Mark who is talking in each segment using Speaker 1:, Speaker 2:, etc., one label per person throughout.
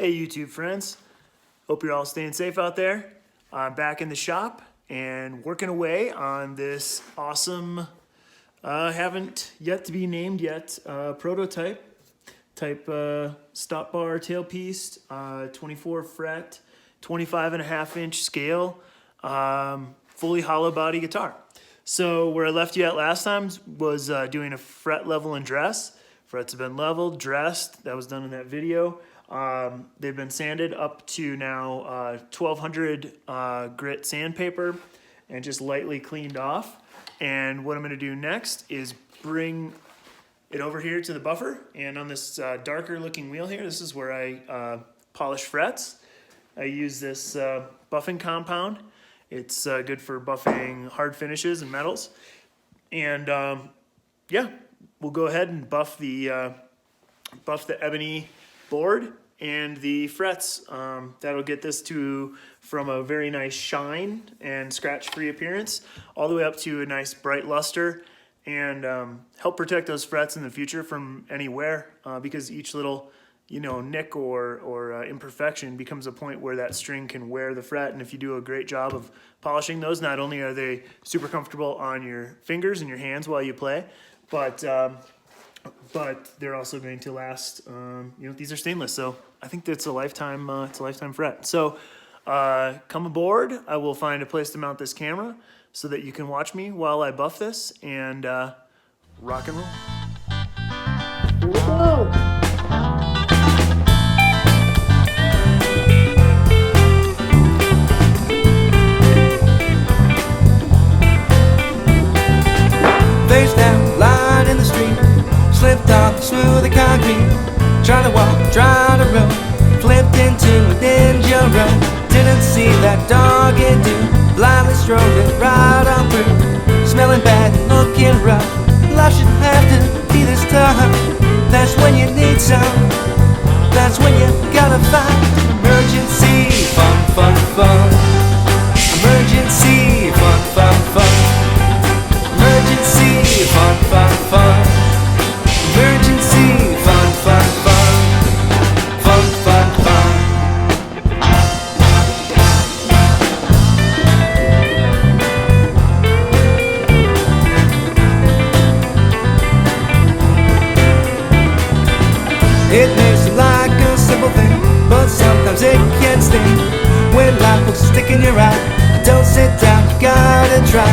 Speaker 1: Hey YouTube friends, hope you're all staying safe out there. I'm back in the shop and working away on this awesome, haven't yet to be named yet, prototype type stop bar tailpiece, 24 fret, 25.5-inch scale, fully hollow body guitar. So where I left you at last time was doing a fret level and dress. Frets have been leveled, dressed, that was done in that video. They've been sanded up to now 1200 grit sandpaper and just lightly cleaned off. And what I'm going to do next is bring it over here to the buffer, and on this darker looking wheel here, this is where I polish frets. I use this buffing compound. It's good for buffing hard finishes and metals. And yeah, we'll go ahead and buff the ebony board and the frets. That'll get this from a very nice shine and scratch-free appearance all the way up to a nice bright luster, and help protect those frets in the future from any wear, because each little nick or imperfection becomes a point where that string can wear the fret. And if you do a great job of polishing those, not only are they super comfortable on your fingers and your hands while you play, but they're also going to last. These are stainless, so I think that's a lifetime. It's a lifetime fret. So come aboard. I will find a place to mount this camera so that you can watch me while I buff this, and rock and roll. Here we go.
Speaker 2: Face down, lying in the street, slipped off the smooth concrete, trying to walk, trying to roll, flipped into a ninja roll. Didn't see that dog it do, blindly strolling right on through, smelling bad and looking rough. Life shouldn't have to be this tough. That's when you need some, that's when you gotta fight. Emergency, fun, fun, fun. Emergency, fun, fun, fun. Emergency, fun, fun, fun. Emergency, fun, fun, fun. Fun, fun, fun. It may seem like a simple thing, but sometimes it can sting. When life pokes a stick in your eye, don't sit down, you gotta try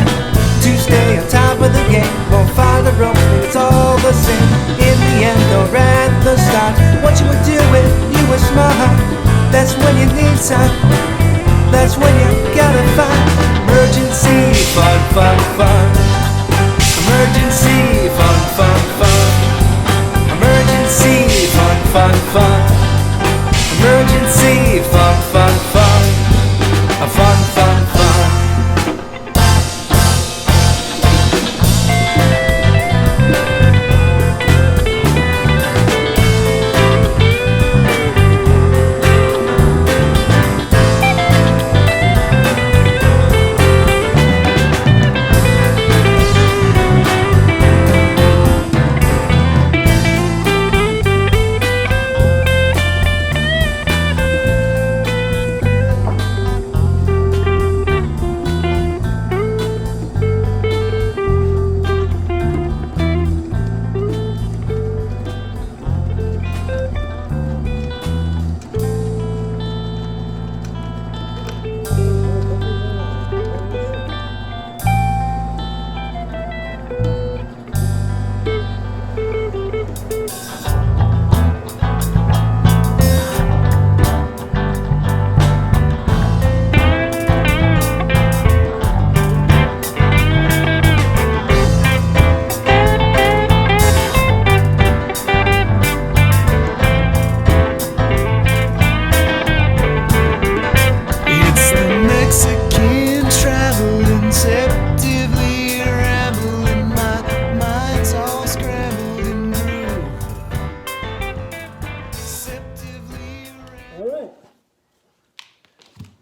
Speaker 2: to stay on top of the game. Won't find the ropes, but it's all the same in the end or at the start. What you were doing, you were smart. That's when you need some, that's when you gotta find. Emergency, fun, fun, fun. Emergency, fun, fun, fun. Emergency, fun, fun, fun. Emergency, fun, fun, fun. Fun, fun, fun.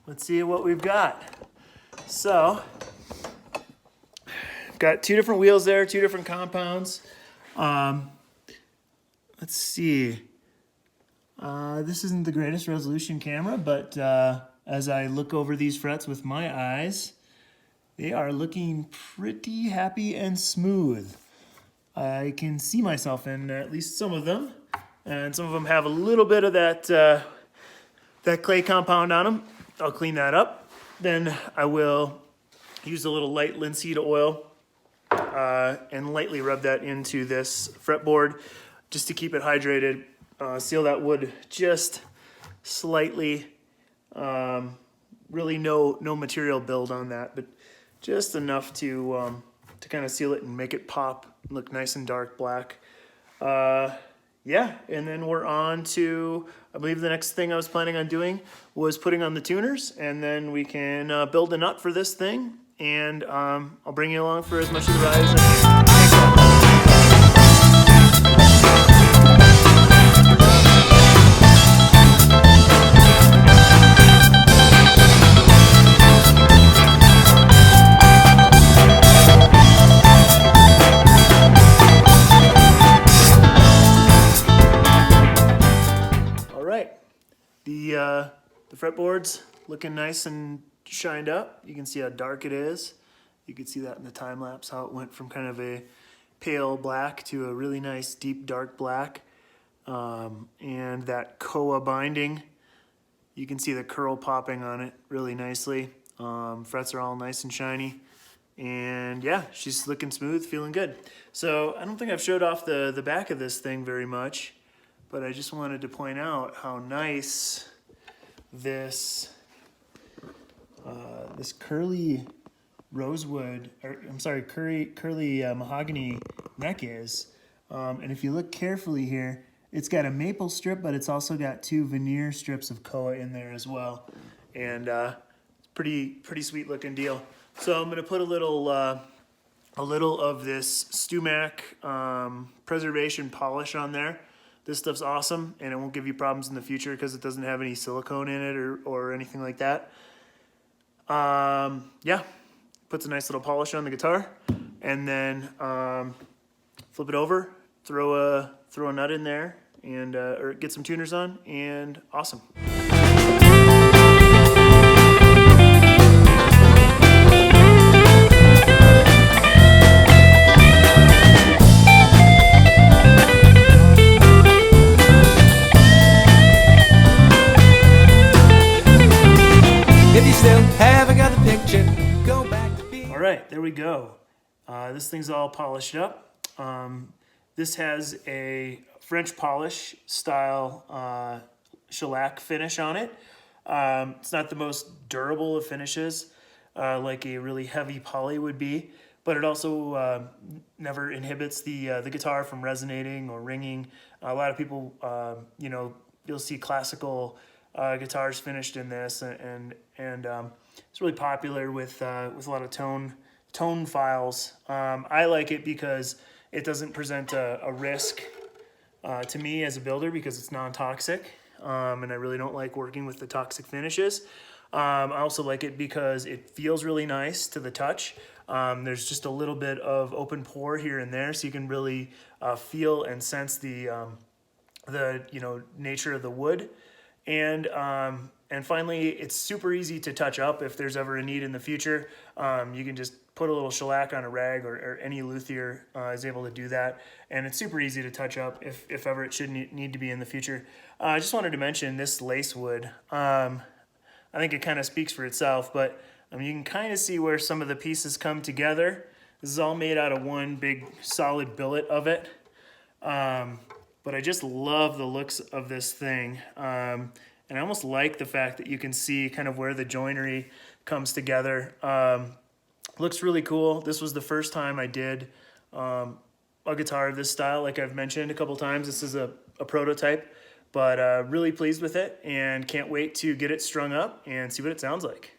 Speaker 1: Let's see what we've got. So, got two different wheels there, two different compounds. Let's see. This isn't the greatest resolution camera, but as I look over these frets with my eyes, they are looking pretty happy and smooth. I can see myself in at least some of them, and some of them have a little bit of that clay compound on them. I'll clean that up. Then I will use a little light linseed oil and lightly rub that into this fretboard just to keep it hydrated. Seal that wood just slightly. Really no material build on that, but just enough to kind of seal it and make it pop, look nice and dark black. Yeah, and then we're on to, I believe the next thing I was planning on doing was putting on the tuners, and then we can build a nut for this thing, and I'll bring you along for as much of the ride as I can. The fretboard's looking nice and shined up. You can see how dark it is. You can see that in the time lapse, how it went from kind of a pale black to a really nice deep dark black. And that koa binding, you can see the curl popping on it really nicely. Frets are all nice and shiny. And yeah, she's looking smooth, feeling good. So I don't think I've showed off the back of this thing very much, but I just wanted to point out how nice this curly rosewood, or I'm sorry, curly mahogany neck is. And if you look carefully here, it's got a maple strip, but it's also got 2 veneer strips of koa in there as well. And it's pretty sweet looking deal. So I'm gonna put a little of this Stumac preservation polish on there. This stuff's awesome, and it won't give you problems in the future because it doesn't have any silicone in it or anything like that. Yeah, puts a nice little polish on the guitar, and then flip it over, throw a nut in there, and or get some tuners on, and awesome. All right, there we go. This thing's all polished up. This has a French polish style shellac finish on it. It's not the most durable of finishes, like a really heavy poly would be, but it also never inhibits the guitar from resonating or ringing. A lot of people, you know, you'll see classical guitars finished in this, and it's really popular with a lot of tone files. I like it because it doesn't present a risk to me as a builder because it's non-toxic, and I really don't like working with the toxic finishes. I also like it because it feels really nice to the touch. There's just a little bit of open pore here and there, so you can really feel and sense the nature of the wood. And finally, it's super easy to touch up if there's ever a need in the future. You can just put a little shellac on a rag, or any luthier is able to do that. And it's super easy to touch up if ever it should need to be in the future. I just wanted to mention this lace wood. I think it kind of speaks for itself, but you can kind of see where some of the pieces come together. This is all made out of one big solid billet of it. But I just love the looks of this thing. And I almost like the fact that you can see kind of where the joinery comes together. Looks really cool. This was the first time I did a guitar of this style. Like I've mentioned a couple times, this is a prototype, but really pleased with it and can't wait to get it strung up and see what it sounds like.